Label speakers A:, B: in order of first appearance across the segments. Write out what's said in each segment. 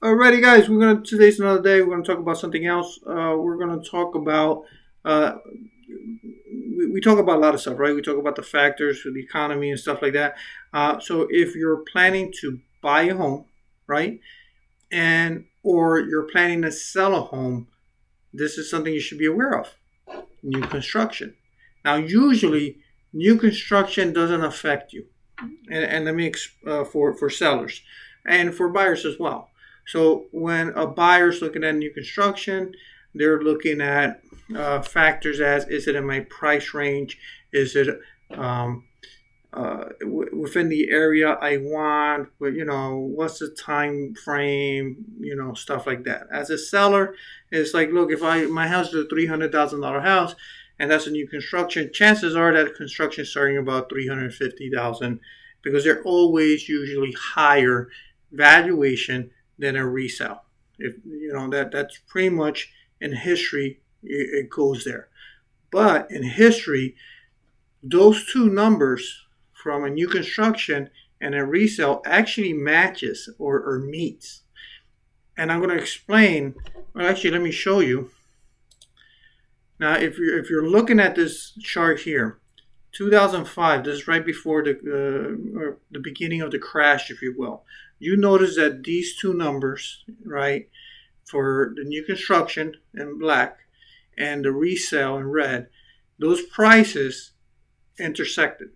A: Alrighty, guys. Today's another day. We're gonna talk about something else. We're gonna talk about uh, we talk about a lot of stuff, right? We talk about the factors of the economy and stuff like that. So if you're planning to buy a home, right, and or you're planning to sell a home, this is something you should be aware of. New construction. Now, usually, new construction doesn't affect you, and let me for sellers and for buyers as well. So when a buyer's looking at new construction, they're looking at factors as: is it in my price range? Is it um, within the area I want? But what's the time frame? Stuff like that. As a seller, it's like, look, if my house is a $300,000 house, and that's a new construction, chances are that construction is starting about 350,000 because they're always usually higher valuation than a resale. If that's pretty much in history, it goes there. But in history, those two numbers from a new construction and a resale actually matches or meets. And I'm going to explain. Well, actually, let me show you. Now, if you're looking at this chart here, 2005. This is right before the beginning of the crash, if you will. You notice that these two numbers, right, for the new construction in black and the resale in red, those prices intersected.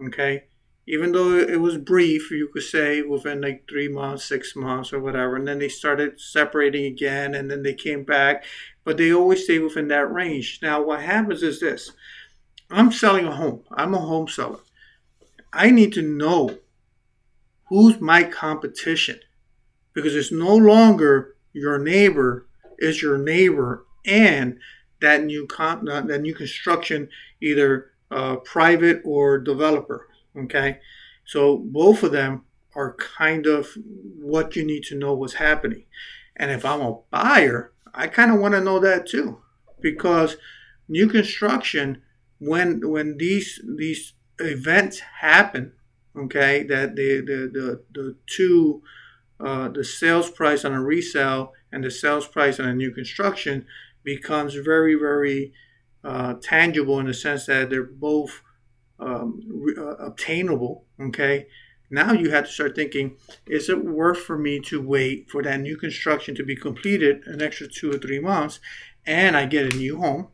A: Okay, even though it was brief, you could say within like 3 months, 6 months, or whatever, and then they started separating again, and then they came back, but they always stay within that range. Now, what happens is this: I'm selling a home. I'm a home seller. I need to know who's my competition because it's no longer your neighbor, it's your neighbor and that new construction, either private or developer. Okay, so both of them are kind of what you need to know what's happening. And if I'm a buyer, I kind of want to know that too, because new construction, when these events happen, okay, that the two the sales price on a resale and the sales price on a new construction becomes very, very tangible in the sense that they're both obtainable. Okay, now you have to start thinking: is it worth for me to wait for that new construction to be completed an extra 2 or 3 months, and I get a new home,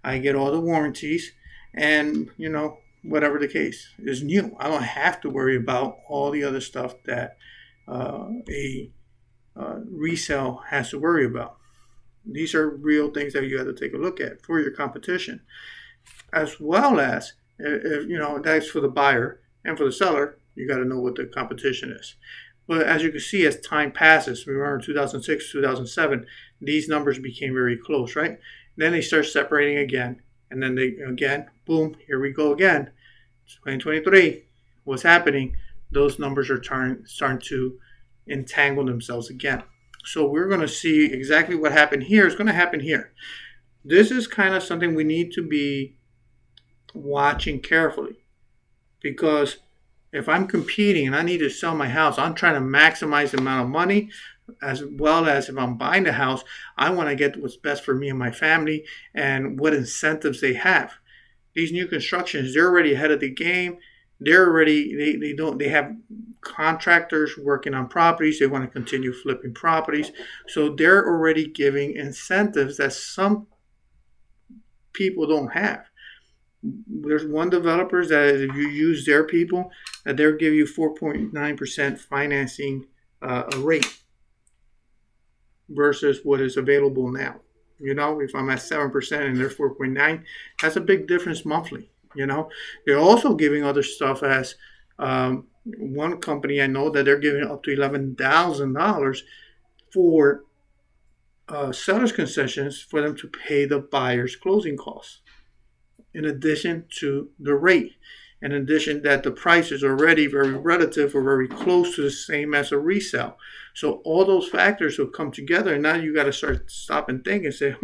A: I get all the warranties, and whatever the case is new. I don't have to worry about all the other stuff that a resale has to worry about. These are real things that you have to take a look at for your competition, as well as if that's for the buyer and for the seller. You got to know what the competition is. But as you can see, as time passes, remember 2006, 2007, these numbers became very close, right? Then they start separating again, and then they again, boom, here we go again. 2023, what's happening? Those numbers are starting to entangle themselves again. So we're going to see exactly what happened here is going to happen here. This is kind of something we need to be watching carefully, because if I'm competing and I need to sell my house, I'm trying to maximize the amount of money, as well as if I'm buying the house, I want to get what's best for me and my family and what incentives they have. These new constructions, they're already ahead of the game. They're already they have contractors working on properties. They want to continue flipping properties, so they're already giving incentives that some people don't have. There's one developers that if you use their people, that they'll give you 4.9% financing rate versus what is available now. If I'm at 7% and they're 4.9, that's a big difference monthly. They're also giving other stuff as one company I know that they're giving up to $11,000 for seller's concessions for them to pay the buyer's closing costs, in addition to the rate. In addition, that the price is already very relative or very close to the same as a resale. So all those factors will come together, and now you got to stop and think and say,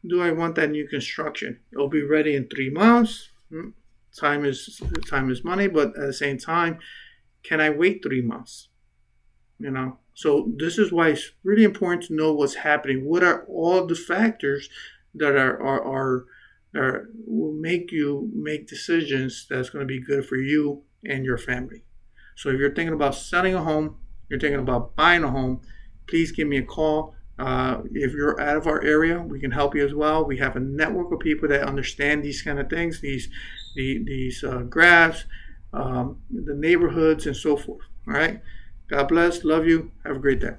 A: do I want that new construction? It'll be ready in 3 months. Time is money, but at the same time, can I wait 3 months? So this is why it's really important to know what's happening. What are all the factors that will make you make decisions that's going to be good for you and your family. So if you're thinking about selling a home, you're thinking about buying a home, please give me a call. If you're out of our area, we can help you as well. We have a network of people that understand these kind of things, these graphs, the neighborhoods, and so forth. All right. God bless. Love you. Have a great day.